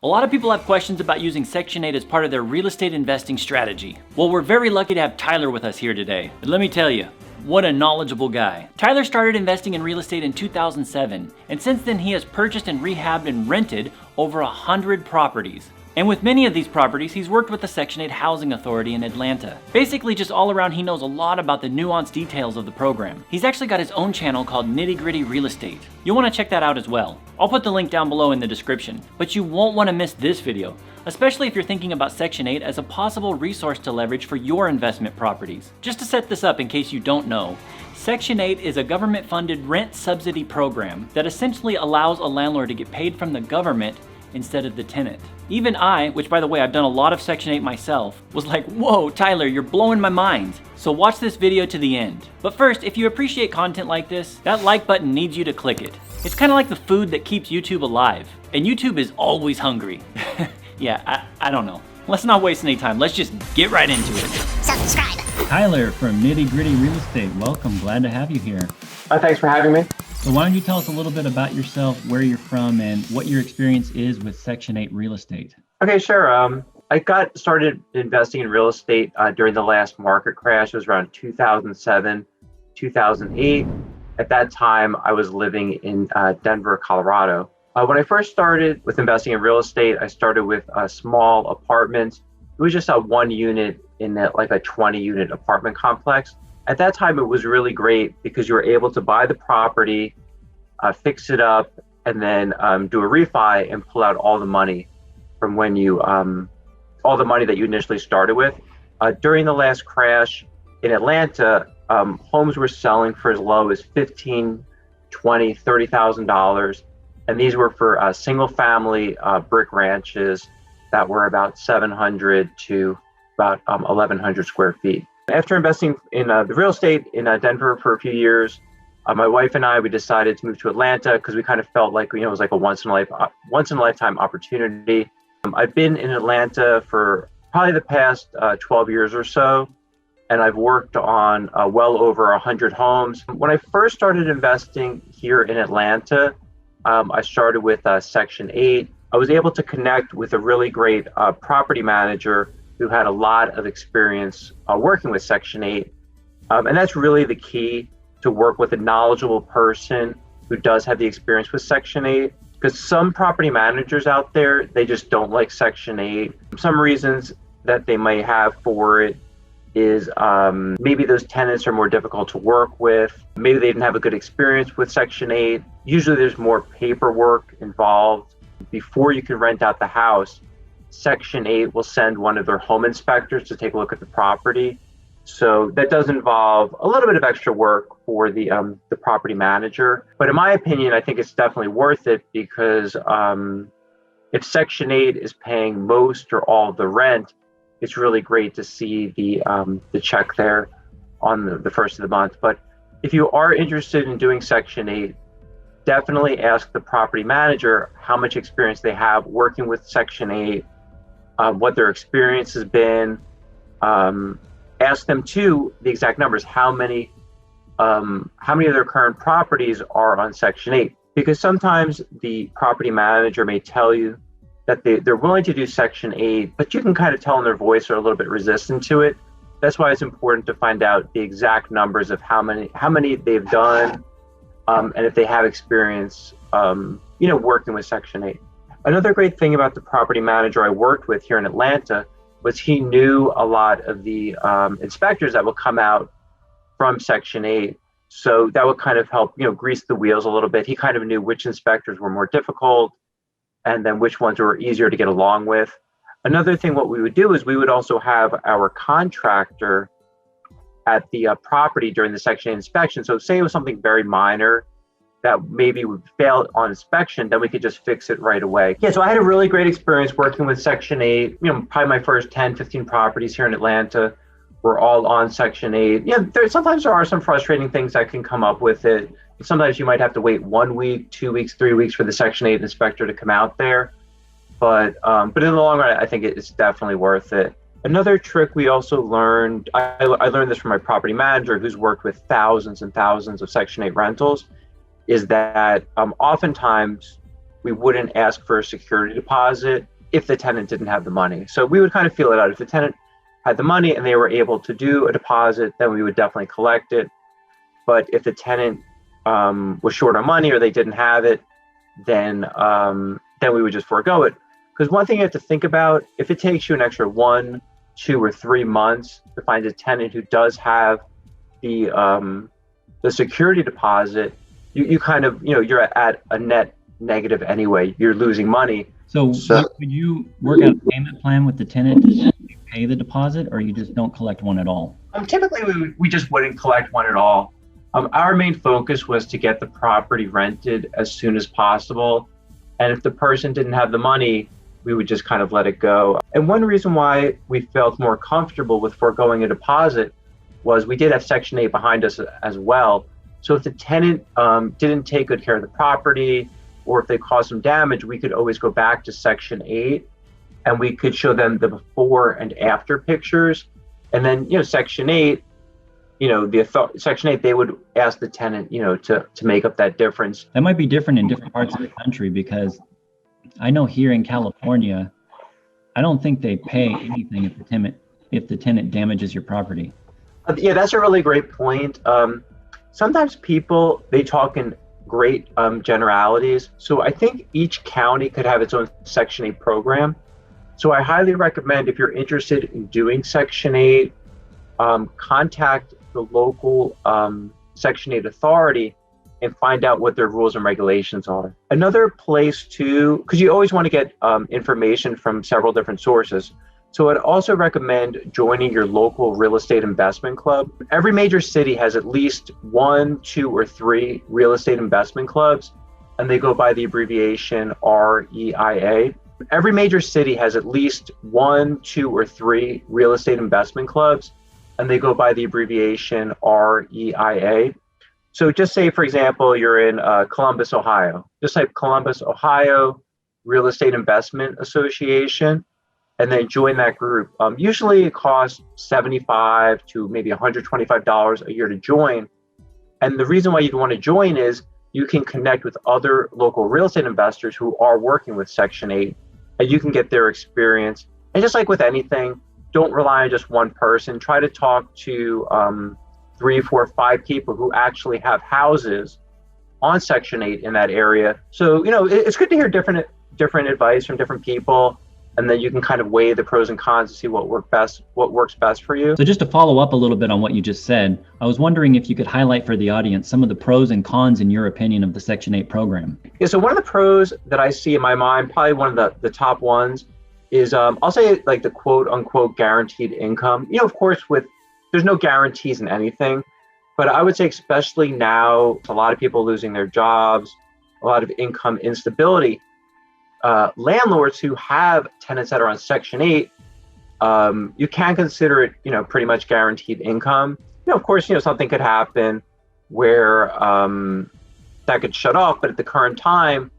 A lot of people have questions about using Section 8 as part of their real estate investing strategy. Well, we're very lucky to have Tyler with us here today. But let me tell you, what a knowledgeable guy. Tyler started investing in real estate in 2007, and since then he has purchased and rehabbed and rented over 100 properties. And with many of these properties, he's worked with the Section 8 Housing Authority in Atlanta. Basically, just all around, he knows a lot about the nuanced details of the program. He's actually got his own channel called Nitty Gritty Real Estate. You'll want to check that out as well. I'll put the link down below in the description. But you won't want to miss this video, especially if you're thinking about Section 8 as a possible resource to leverage for your investment properties. Just to set this up in case you don't know, Section 8 is a government-funded rent subsidy program that essentially allows a landlord to get paid from the government instead of the tenant. Even I, which by the way I've done a lot of Section 8 myself, was like, whoa Tyler, you're blowing my mind. So watch this video to the end. But first, if you appreciate content like this, that like button needs you to click it. It's kind of like the food that keeps YouTube alive. And YouTube is always hungry. Yeah, I don't know. Let's not waste any time. Let's just get right into it. Subscribe. Tyler from Nitty Gritty Real Estate, welcome. Glad to have you here. Thanks for having me. So why don't you tell us a little bit about yourself, where you're from, and what your experience is with Section 8 real estate? Okay, sure. I got started investing in real estate during the last market crash. It was around 2007, 2008. At that time, I was living in Denver, Colorado. When I first started with investing in real estate, I started with small apartments. It was just a one unit in like a 20-unit apartment complex. At that time, it was really great because you were able to buy the property, fix it up, and then do a refi and pull out all the money from when you, all the money that you initially started with. During the last crash in Atlanta, homes were selling for as low as $15,000, $20,000, $30,000. And these were for single family brick ranches that were about 700 to about 1,100 square feet. After investing in the real estate in Denver for a few years, my wife and I, we decided to move to Atlanta because we kind of felt like, it was like a once in a lifetime opportunity. I've been in Atlanta for probably the past 12 years or so, and I've worked on well over 100 homes. When I first started investing here in Atlanta, I started with Section 8. I was able to connect with a really great property manager who had a lot of experience working with Section 8. And that's really the key, to work with a knowledgeable person who does have the experience with Section 8. Because some property managers out there, they just don't like Section 8. Some reasons that they may have for it is maybe those tenants are more difficult to work with. Maybe they didn't have a good experience with Section 8. Usually there's more paperwork involved. Before you can rent out the house, Section 8 will send one of their home inspectors to take a look at the property. So that does involve a little bit of extra work for the property manager. But in my opinion, I think it's definitely worth it because if Section 8 is paying most or all of the rent, it's really great to see the check there on the first of the month. But if you are interested in doing Section 8, definitely ask the property manager how much experience they have working with Section 8, what their experience has been. Ask them too the exact numbers. How many of their current properties are on Section 8? Because sometimes the property manager may tell you that they're willing to do Section 8, but you can kind of tell in their voice they're a little bit resistant to it. That's why it's important to find out the exact numbers of how many they've done, and if they have experience, working with Section 8. Another great thing about the property manager I worked with here in Atlanta was he knew a lot of the inspectors that would come out from Section 8. So that would kind of help, grease the wheels a little bit. He kind of knew which inspectors were more difficult and then which ones were easier to get along with. Another thing what we would do is we would also have our contractor at the property during the Section 8 inspection. So say it was something very minor that maybe would fail on inspection, then we could just fix it right away. Yeah, so I had a really great experience working with Section 8. Probably my first 10, 15 properties here in Atlanta were all on Section 8. Yeah, sometimes there are some frustrating things that can come up with it. Sometimes you might have to wait 1 week, 2 weeks, 3 weeks for the Section 8 inspector to come out there. But in the long run, I think it's definitely worth it. Another trick we also learned, I learned this from my property manager who's worked with thousands and thousands of Section 8 rentals, is that oftentimes we wouldn't ask for a security deposit if the tenant didn't have the money. So we would kind of feel it out. If the tenant had the money and they were able to do a deposit, then we would definitely collect it. But if the tenant was short on money or they didn't have it, then we would just forego it. Because one thing you have to think about, if it takes you an extra 1, 2, or 3 months to find a tenant who does have the security deposit, you kind of, you're at a net negative anyway. You're losing money. So would you work out a payment plan with the tenant to pay the deposit, or you just don't collect one at all? Typically, we just wouldn't collect one at all. Our main focus was to get the property rented as soon as possible. And if the person didn't have the money, we would just kind of let it go. And one reason why we felt more comfortable with foregoing a deposit was we did have Section 8 behind us as well. So if the tenant didn't take good care of the property, or if they caused some damage, we could always go back to Section 8 and we could show them the before and after pictures. And then, Section 8, Section 8, they would ask the tenant, to make up that difference. That might be different in different parts of the country, because I know here in California, I don't think they pay anything if the tenant damages your property. Yeah, that's a really great point. Sometimes people, they talk in great generalities. So I think each county could have its own Section 8 program. So I highly recommend, if you're interested in doing Section 8, contact the local Section 8 authority and find out what their rules and regulations are. Another place too, because you always want to get information from several different sources. So I'd also recommend joining your local real estate investment club. Every major city has at least 1, 2, or 3 real estate investment clubs, and they go by the abbreviation REIA. Every major city has at least 1, 2, or 3 real estate investment clubs, and they go by the abbreviation REIA. So just say, for example, you're in Columbus, Ohio. Just type Columbus, Ohio Real Estate Investment Association, and then join that group. Usually it costs $75 to maybe $125 a year to join. And the reason why you'd want to join is you can connect with other local real estate investors who are working with Section 8, and you can get their experience. And just like with anything, don't rely on just one person. Try to talk to 3, 4, 5 people who actually have houses on Section 8 in that area. So, it's good to hear different advice from different people. And then you can kind of weigh the pros and cons to see what works best for you. So just to follow up a little bit on what you just said, I was wondering if you could highlight for the audience some of the pros and cons, in your opinion, of the Section 8 program. Yeah, so one of the pros that I see in my mind, probably one of the top ones, is I'll say like the quote unquote guaranteed income. Of course, there's no guarantees in anything, but I would say especially now, a lot of people losing their jobs, a lot of income instability. Landlords who have tenants that are on Section 8, you can consider it, pretty much guaranteed income. Of course, something could happen where that could shut off, but at the current time,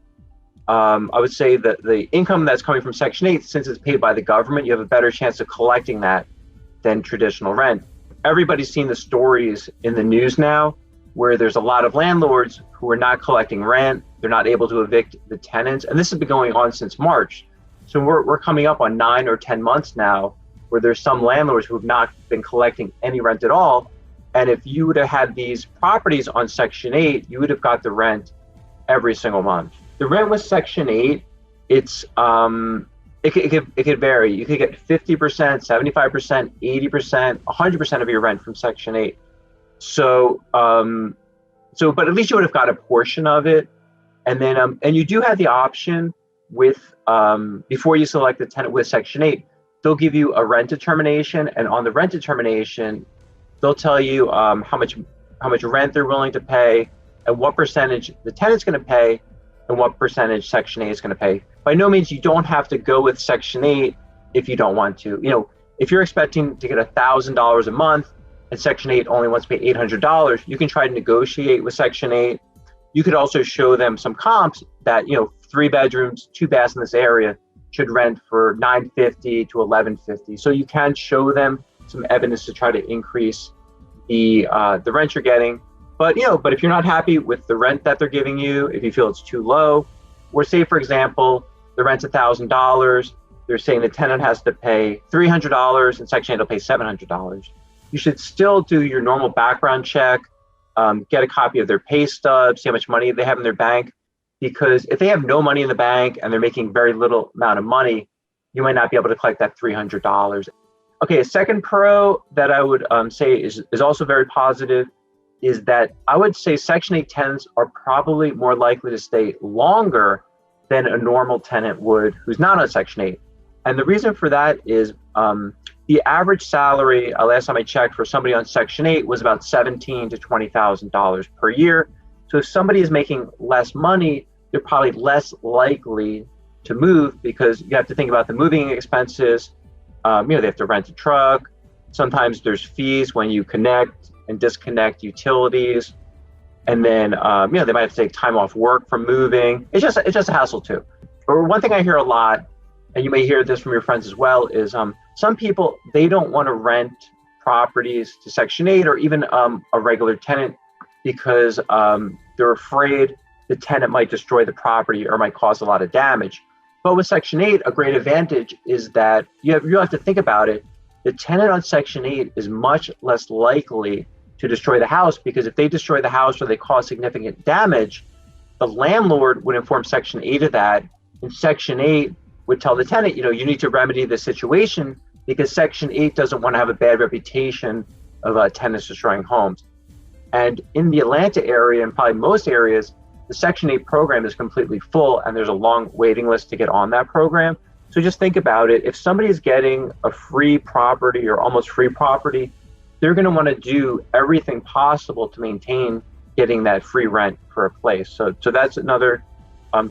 I would say that the income that's coming from Section 8, since it's paid by the government, you have a better chance of collecting that than traditional rent. Everybody's seen the stories in the news now where there's a lot of landlords who are not collecting rent. They're not able to evict the tenants. And this has been going on since March. So we're coming up on 9 or 10 months now where there's some landlords who have not been collecting any rent at all. And if you would have had these properties on Section 8, you would have got the rent every single month. The rent with Section 8, it's it could vary. You could get 50%, 75%, 80%, 100% of your rent from Section 8. So but at least you would have got a portion of it. And then, and you do have the option with, before you select the tenant with Section 8, they'll give you a rent determination. And on the rent determination, they'll tell you how much rent they're willing to pay and what percentage the tenant's going to pay and what percentage Section 8 is going to pay. By no means, you don't have to go with Section 8 if you don't want to. If you're expecting to get $1,000 a month and Section 8 only wants to pay $800, you can try to negotiate with Section 8. You could also show them some comps that, 3 bedrooms, 2 baths in this area should rent for $950 to $1,150. So you can show them some evidence to try to increase the rent you're getting. But if you're not happy with the rent that they're giving you, if you feel it's too low, Or say, for example, the rent's $1,000. They're saying the tenant has to pay $300 and Section 8 will pay $700. You should still do your normal background check, get a copy of their pay stub, see how much money they have in their bank. Because if they have no money in the bank and they're making very little amount of money, you might not be able to collect that $300. Okay, a second pro that I would say is also very positive is that I would say Section 8 tenants are probably more likely to stay longer than a normal tenant would who's not on Section 8. And the reason for that is the average salary, last time I checked, for somebody on Section 8 was about $17,000 to $20,000 per year. So if somebody is making less money, they're probably less likely to move because you have to think about the moving expenses. They have to rent a truck. Sometimes there's fees when you connect and disconnect utilities. And then, they might have to take time off work from moving. It's just a hassle too. But one thing I hear a lot, and you may hear this from your friends as well, is some people, they don't want to rent properties to Section 8 or even a regular tenant because they're afraid the tenant might destroy the property or might cause a lot of damage. But with Section 8, a great advantage is that you have to think about it. The tenant on Section 8 is much less likely to destroy the house because if they destroy the house or they cause significant damage, the landlord would inform Section 8 of that, and Section 8 would tell the tenant, you need to remedy the situation because Section 8 doesn't want to have a bad reputation of tenants destroying homes. And in the Atlanta area and probably most areas, the Section 8 program is completely full and there's a long waiting list to get on that program. So just think about it. If somebody's getting a free property or almost free property, they're going to want to do everything possible to maintain getting that free rent for a place. So that's another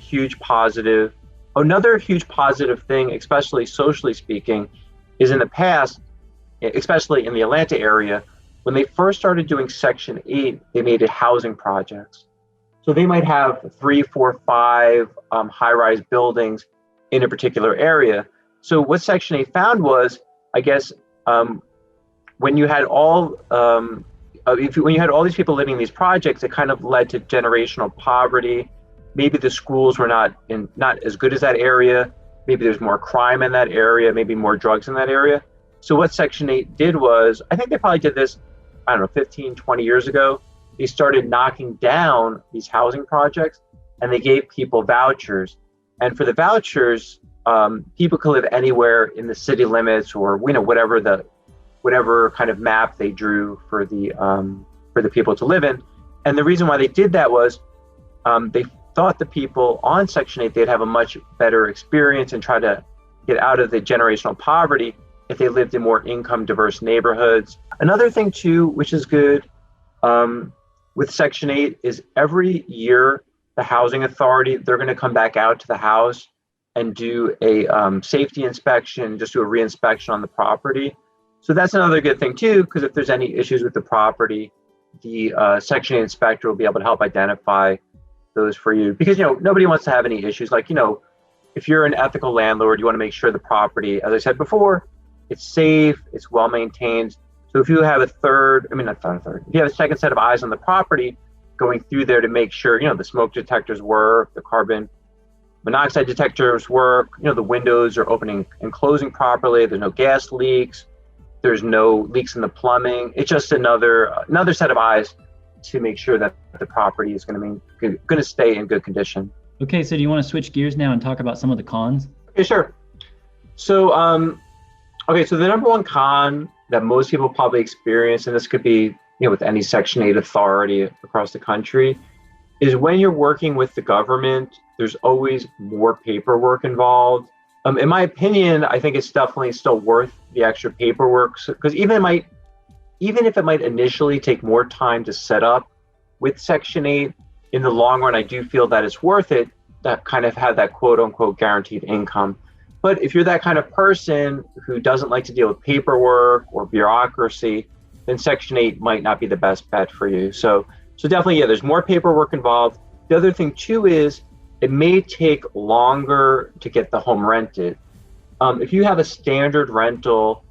huge positive. Another huge positive thing, especially socially speaking, is in the past, especially in the Atlanta area, when they first started doing Section 8, they made it housing projects. So they might have 3, 4, 5 high-rise buildings in a particular area. So what Section 8 found was, I guess, when you had all these people living in these projects, it kind of led to generational poverty. Maybe the schools were not as good as that area. Maybe there's more crime in that area. Maybe more drugs in that area. So what Section 8 did was, I think they probably did this, 15, 20 years ago. They started knocking down these housing projects and they gave people vouchers. And for the vouchers, people could live anywhere in the city limits or whatever kind of map they drew for the people to live in. And the reason why they did that was they thought the people on Section 8, they'd have a much better experience and try to get out of the generational poverty if they lived in more income diverse neighborhoods. Another thing too, which is good with Section 8 is every year, the housing authority, they're going to come back out to the house and do a safety inspection, just do a reinspection on the property. So that's another good thing too, because if there's any issues with the property, the Section 8 inspector will be able to help identify those for you. Because, nobody wants to have any issues. Like, if you're an ethical landlord, you want to make sure the property, as I said before, it's safe, it's well maintained. So if you have if you have a second set of eyes on the property, going through there to make sure, the smoke detectors work, the carbon monoxide detectors work, the windows are opening and closing properly, there's no gas leaks, there's no leaks in the plumbing. It's just another set of eyes to make sure that the property is going to stay in good condition. Okay, so do you want to switch gears now and talk about some of the cons? Okay, sure. So, so the number one con that most people probably experience, and this could be, with any Section 8 authority across the country, is when you're working with the government, there's always more paperwork involved. In my opinion, I think it's definitely still worth the extra paperwork because even if it might initially take more time to set up with Section 8, in the long run, I do feel that it's worth it to kind of have that quote unquote guaranteed income. But if you're that kind of person who doesn't like to deal with paperwork or bureaucracy, then Section 8 might not be the best bet for you. So definitely, there's more paperwork involved. The other thing too is it may take longer to get the home rented. If you have a standard rental,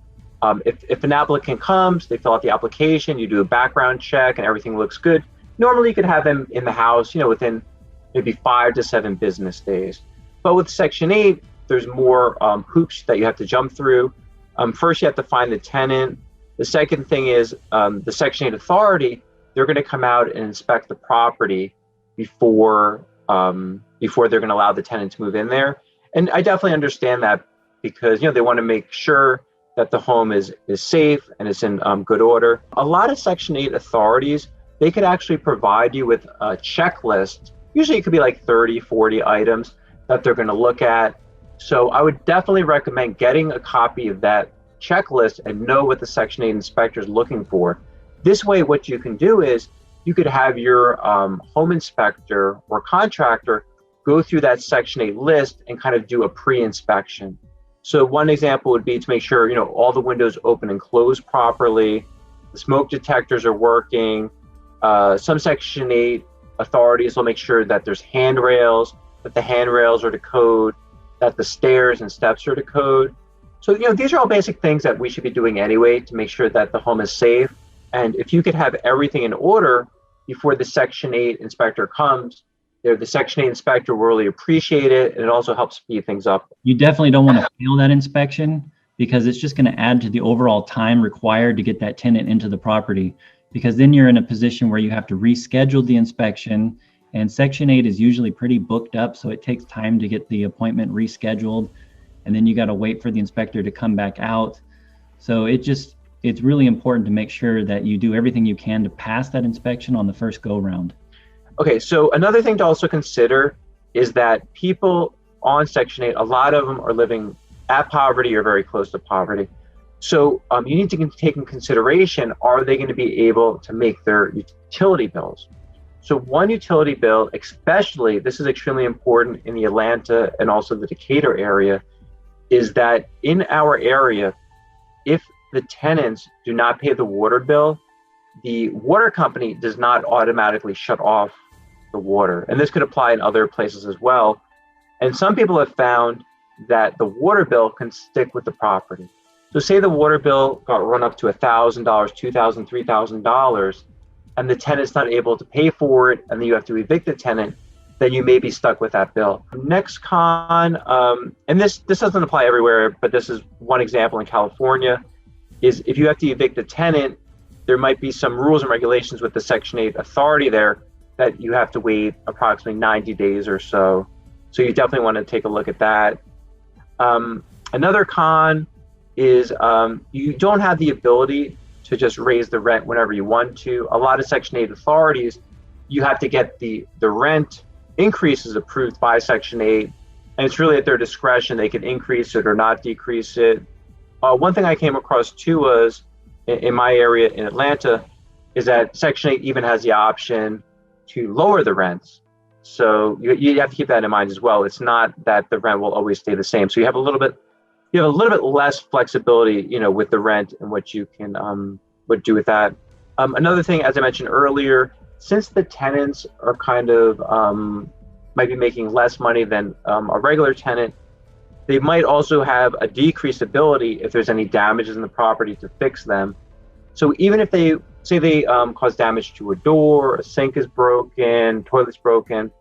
if an applicant comes, they fill out the application, you do a background check and everything looks good, normally you could have them in the house, within maybe 5 to 7 business days. But with Section 8, there's more hoops that you have to jump through. First, you have to find the tenant. The second thing is the Section 8 authority, they're going to come out and inspect the property before they're going to allow the tenant to move in there. And I definitely understand that because they want to make sure that the home is safe and it's in good order. A lot of Section 8 authorities, they could actually provide you with a checklist. Usually it could be like 30, 40 items that they're going to look at. So I would definitely recommend getting a copy of that checklist and know what the Section 8 inspector is looking for. This way, what you can do is you could have your home inspector or contractor go through that Section 8 list and kind of do a pre-inspection. So one example would be to make sure all the windows open and close properly, the smoke detectors are working. Some Section 8 authorities will make sure that there's handrails, that the handrails are to code, that the stairs and steps are to code. So these are all basic things that we should be doing anyway to make sure that the home is safe. And if you could have everything in order before the Section 8 inspector comes, the Section 8 inspector will really appreciate it, and it also helps speed things up. You definitely don't want to fail that inspection because it's just going to add to the overall time required to get that tenant into the property, because then you're in a position where you have to reschedule the inspection, and Section 8 is usually pretty booked up, so it takes time to get the appointment rescheduled, and then you got to wait for the inspector to come back out. So it's really important to make sure that you do everything you can to pass that inspection on the first go round. Okay, so another thing to also consider is that people on Section 8, a lot of them are living at poverty or very close to poverty. So you need to take in consideration, are they going to be able to make their utility bills? So one utility bill, especially, this is extremely important in the Atlanta and also the Decatur area, is that in our area, if the tenants do not pay the water bill, the water company does not automatically shut off the water. And this could apply in other places as well. And some people have found that the water bill can stick with the property. So say the water bill got run up to $1,000, $2,000, $3,000, and the tenant's not able to pay for it, and then you have to evict the tenant, then you may be stuck with that bill. Next con, and this doesn't apply everywhere, but this is one example in California, is if you have to evict the tenant, there might be some rules and regulations with the Section 8 authority there that you have to wait approximately 90 days or so. So you definitely want to take a look at that. Another con is you don't have the ability to just raise the rent whenever you want to. A lot of Section 8 authorities, you have to get the rent increases approved by Section 8, and it's really at their discretion. They can increase it or not decrease it. One thing I came across too was in my area in Atlanta is that Section 8 even has the option to lower the rents. So you have to keep that in mind as well. It's not that the rent will always stay the same. So you have a little bit less flexibility, with the rent and what you can would do with that. Another thing, as I mentioned earlier, since the tenants are kind of might be making less money than a regular tenant, they might also have a decreased ability if there's any damages in the property to fix them. So even if they cause damage to a door, a sink is broken, toilet's broken,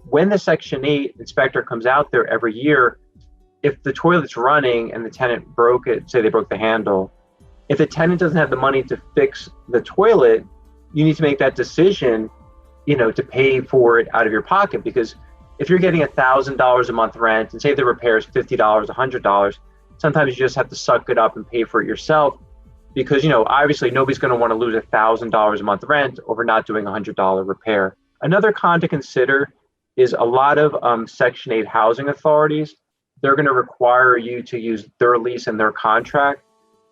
when the Section 8 inspector comes out there every year, if the toilet's running and the tenant broke it, say they broke the handle, if the tenant doesn't have the money to fix the toilet, you need to make that decision, to pay for it out of your pocket. Because if you're getting $1,000 a month rent and say the repair is $50, $100, sometimes you just have to suck it up and pay for it yourself. Because, obviously nobody's going to want to lose $1,000 a month rent over not doing a $100 repair. Another con to consider is a lot of Section 8 housing authorities, they're going to require you to use their lease and their contract.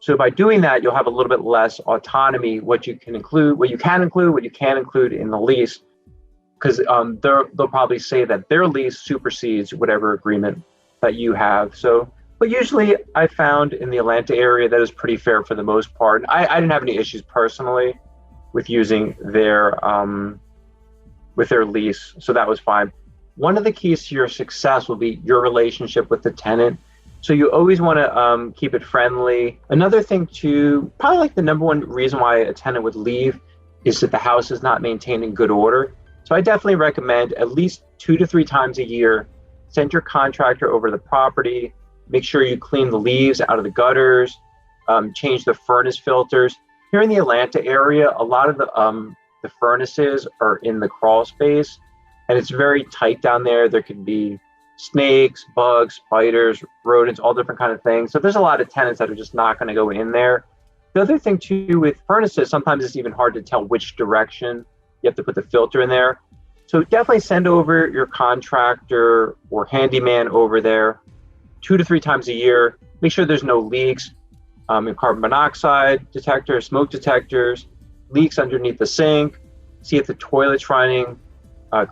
So by doing that, you'll have a little bit less autonomy, what you can include, what you can't include in the lease, because they'll probably say that their lease supersedes whatever agreement that you have. So, but usually I found in the Atlanta area that is pretty fair for the most part. I didn't have any issues personally with using their lease, so that was fine. One of the keys to your success will be your relationship with the tenant. So you always want to keep it friendly. Another thing too, probably like the number one reason why a tenant would leave is that the house is not maintained in good order. So I definitely recommend at least 2 to 3 times a year, send your contractor over the property, make sure you clean the leaves out of the gutters, change the furnace filters. Here in the Atlanta area, a lot of the furnaces are in the crawl space, and it's very tight down there. There could be snakes, bugs, spiders, rodents, all different kind of things. So there's a lot of tenants that are just not going to go in there. The other thing too with furnaces, sometimes it's even hard to tell which direction you have to put the filter in there. So definitely send over your contractor or handyman over there 2 to 3 times a year. Make sure there's no leaks, in carbon monoxide detectors, smoke detectors, leaks underneath the sink, see if the toilet's running,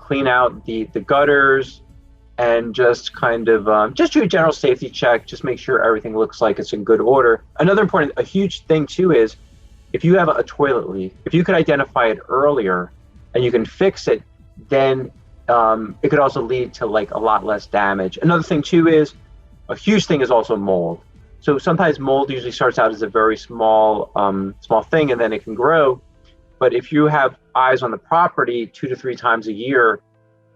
clean out the gutters, and just kind of just do a general safety check. Just make sure everything looks like it's in good order. Another important, a huge thing too is if you have a toilet leak, if you could identify it earlier and you can fix it, then it could also lead to like a lot less damage. Another thing too is a huge thing is also mold. So sometimes mold usually starts out as a very small thing and then it can grow. But if you have eyes on the property 2 to 3 times a year,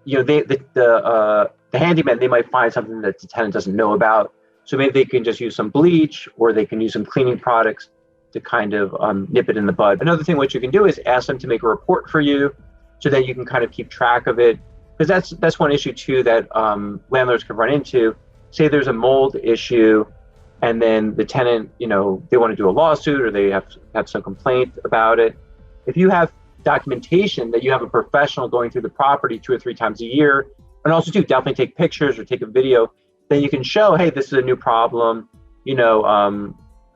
you know, the handyman, they might find something that the tenant doesn't know about. So maybe they can just use some bleach or they can use some cleaning products to kind of nip it in the bud. Another thing what you can do is ask them to make a report for you so that you can kind of keep track of it. Because that's one issue too that landlords can run into. Say there's a mold issue and then the tenant, you know, they want to do a lawsuit or they have some complaint about it. If you have documentation that you have a professional going through the property 2 or 3 times a year, and also too, definitely take pictures or take a video, then you can show, hey, this is a new problem, you know,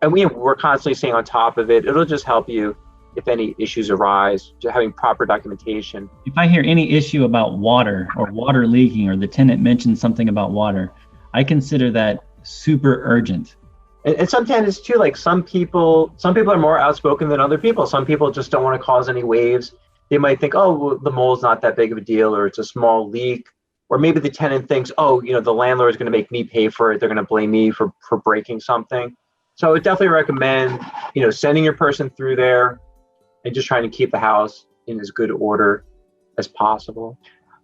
and we're constantly staying on top of it. It'll just help you if any issues arise, just having proper documentation. If I hear any issue about water or water leaking or the tenant mentions something about water, I consider that super urgent. And some tenants too, like some people are more outspoken than other people. Some people just don't want to cause any waves. They might think, oh, well, the mold's not that big of a deal, or it's a small leak. Or maybe the tenant thinks, oh, you know, the landlord is going to make me pay for it. They're going to blame me for breaking something. So I would definitely recommend, you know, sending your person through there and just trying to keep the house in as good order as possible.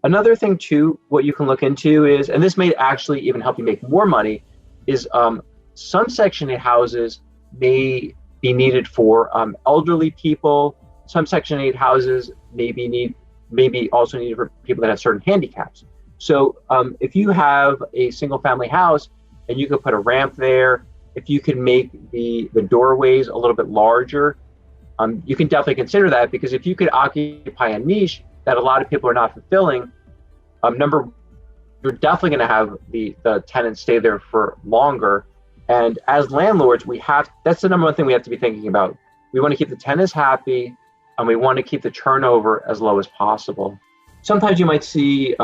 Another thing too, what you can look into is, and this may actually even help you make more money, is some Section 8 houses may be needed for elderly people. Some Section 8 houses may be also needed for people that have certain handicaps. So if you have a single family house and you could put a ramp there, if you can make the doorways a little bit larger, you can definitely consider that, because if you could occupy a niche that a lot of people are not fulfilling, you're definitely going to have the tenants stay there for longer. And as landlords, that's the number one thing we have to be thinking about. We want to keep the tenants happy and we want to keep the turnover as low as possible. Sometimes you might see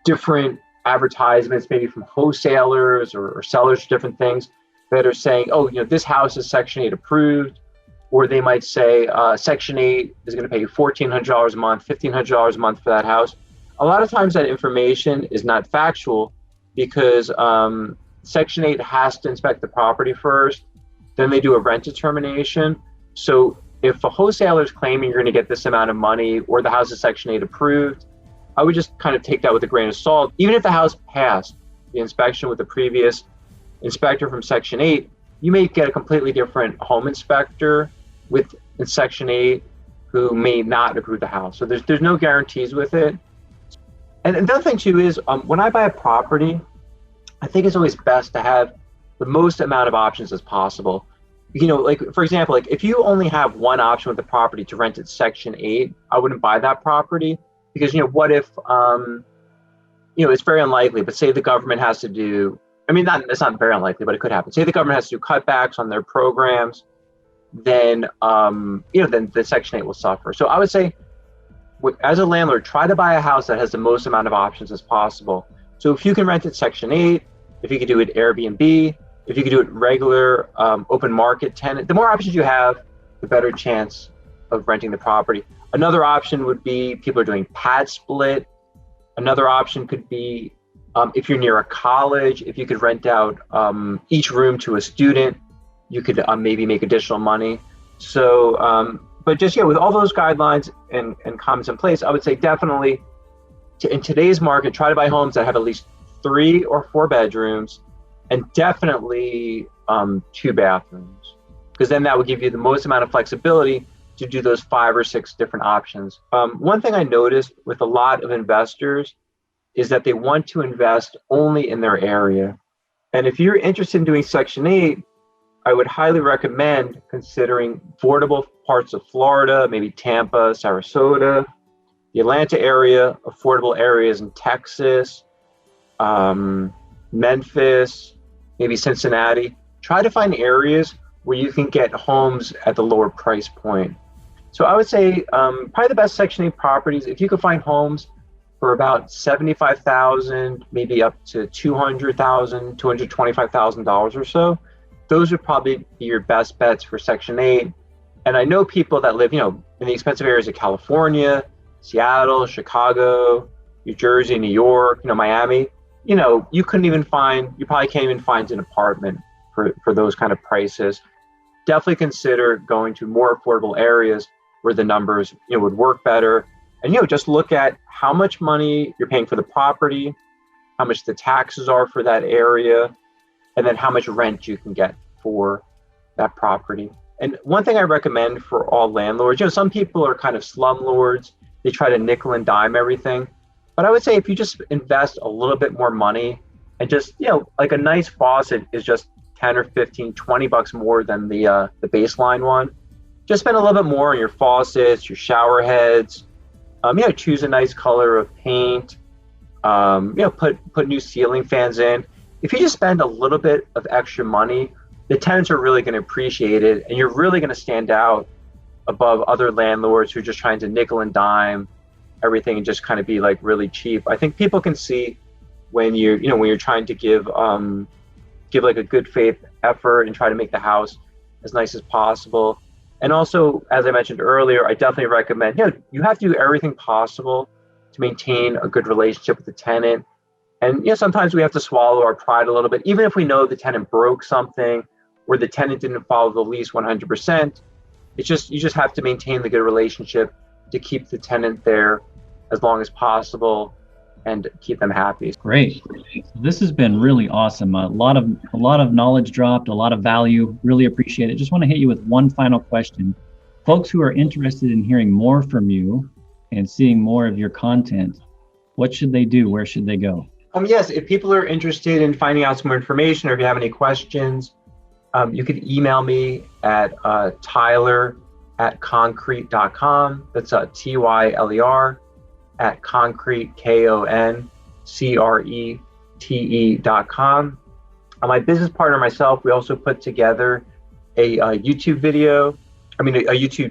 different advertisements, maybe from wholesalers or sellers, different things that are saying, oh, you know, this house is Section 8 approved. Or they might say Section 8 is going to pay you $1,400 a month, $1,500 a month for that house. A lot of times that information is not factual, because Section 8 has to inspect the property first, then they do a rent determination. So if a wholesaler is claiming you're going to get this amount of money, or the house is Section 8 approved, I would just kind of take that with a grain of salt. Even if the house passed the inspection with the previous inspector from Section 8, you may get a completely different home inspector with Section 8 who may not approve the house. So there's no guarantees with it. And the other thing too is when I buy a property, I think it's always best to have the most amount of options as possible. You know, like for example, like if you only have one option with the property to rent it Section 8, I wouldn't buy that property, because, you know, what if, you know, it's very unlikely, but say the government has to do, I mean, it's not very unlikely, but it could happen. Say the government has to do cutbacks on their programs, then, you know, then the Section 8 will suffer. So I would say, as a landlord, try to buy a house that has the most amount of options as possible. So if you can rent it Section 8, if you could do it Airbnb, if you could do it regular open market tenant, the more options you have, the better chance of renting the property. Another option would be people are doing pad split. Another option could be if you're near a college, if you could rent out each room to a student, you could maybe make additional money. So, But just, with all those guidelines and comments in place, I would say definitely in today's market, try to buy homes that have at least 3 or 4 bedrooms and definitely 2 bathrooms, because then that would give you the most amount of flexibility to do those 5 or 6 different options. One thing I noticed with a lot of investors is that they want to invest only in their area. And if you're interested in doing Section 8, I would highly recommend considering affordable parts of Florida, maybe Tampa, Sarasota, the Atlanta area, affordable areas in Texas, Memphis, maybe Cincinnati. Try to find areas where you can get homes at the lower price point. So I would say probably the best Section 8 properties, if you could find homes for about $75,000, maybe up to $200,000, $225,000 or so, those would probably be your best bets for Section 8. And I know people that live, in the expensive areas of California, Seattle, Chicago, New Jersey, New York, Miami. You probably can't even find an apartment for those kind of prices. Definitely consider going to more affordable areas where the numbers, would work better. And, just look at how much money you're paying for the property, how much the taxes are for that area, and then how much rent you can get for that property. And one thing I recommend for all landlords, some people are kind of slumlords. They try to nickel and dime everything. But I would say if you just invest a little bit more money and just, like a nice faucet is just 10 or 15, 20 bucks more than the baseline one. Just spend a little bit more on your faucets, your shower heads. Choose a nice color of paint. Put new ceiling fans in. If you just spend a little bit of extra money, the tenants are really going to appreciate it, and you're really going to stand out above other landlords who are just trying to nickel and dime everything and just kind of be like really cheap. I think people can see when you're trying to give like a good faith effort and try to make the house as nice as possible. And also, as I mentioned earlier, I definitely recommend, you have to do everything possible to maintain a good relationship with the tenant. And sometimes we have to swallow our pride a little bit, even if we know the tenant broke something or the tenant didn't follow the lease 100%. You just have to maintain the good relationship to keep the tenant there as long as possible and keep them happy. Great. This has been really awesome. A lot of knowledge dropped, a lot of value. Really appreciate it. Just want to hit you with one final question. Folks who are interested in hearing more from you and seeing more of your content, what should they do? Where should they go? Yes, if people are interested in finding out some more information, or if you have any questions, you could email me at tyler@concrete.com. That's TYLER at concrete, KONCRETE.com. My business partner and myself, we also put together a YouTube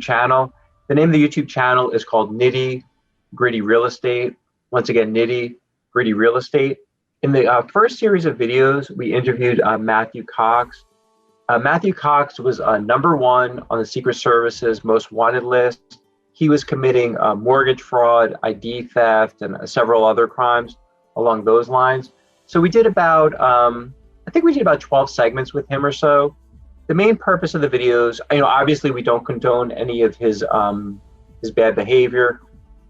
channel. The name of the YouTube channel is called Nitty Gritty Real Estate. Once again, Nitty Gritty Real Estate. In the first series of videos, we interviewed Matthew Cox. Matthew Cox was #1 on the Secret Service's most wanted list. He was committing mortgage fraud, ID theft, and several other crimes along those lines. So we did about, I think we did about 12 segments with him or so. The main purpose of the videos, obviously we don't condone any of his bad behavior,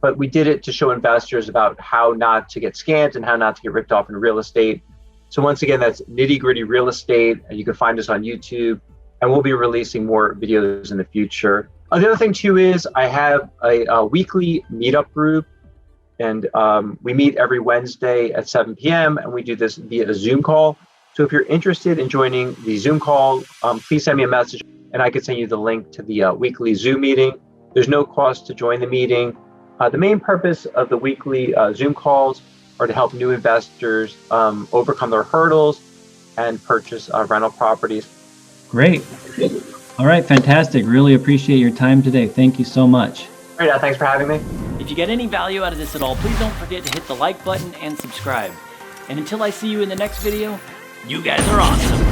but we did it to show investors about how not to get scammed and how not to get ripped off in real estate. So once again, that's Nitty Gritty Real Estate, and you can find us on YouTube, and we'll be releasing more videos in the future. The other thing too is I have a weekly meetup group, and we meet every Wednesday at 7 p.m. and we do this via a Zoom call. So if you're interested in joining the Zoom call, please send me a message and I can send you the link to the weekly Zoom meeting. There's no cost to join the meeting. The main purpose of the weekly Zoom calls are to help new investors overcome their hurdles and purchase rental properties. Great. All right, fantastic. Really appreciate your time today. Thank you so much. Great, thanks for having me. If you get any value out of this at all, please don't forget to hit the like button and subscribe. And until I see you in the next video, you guys are awesome.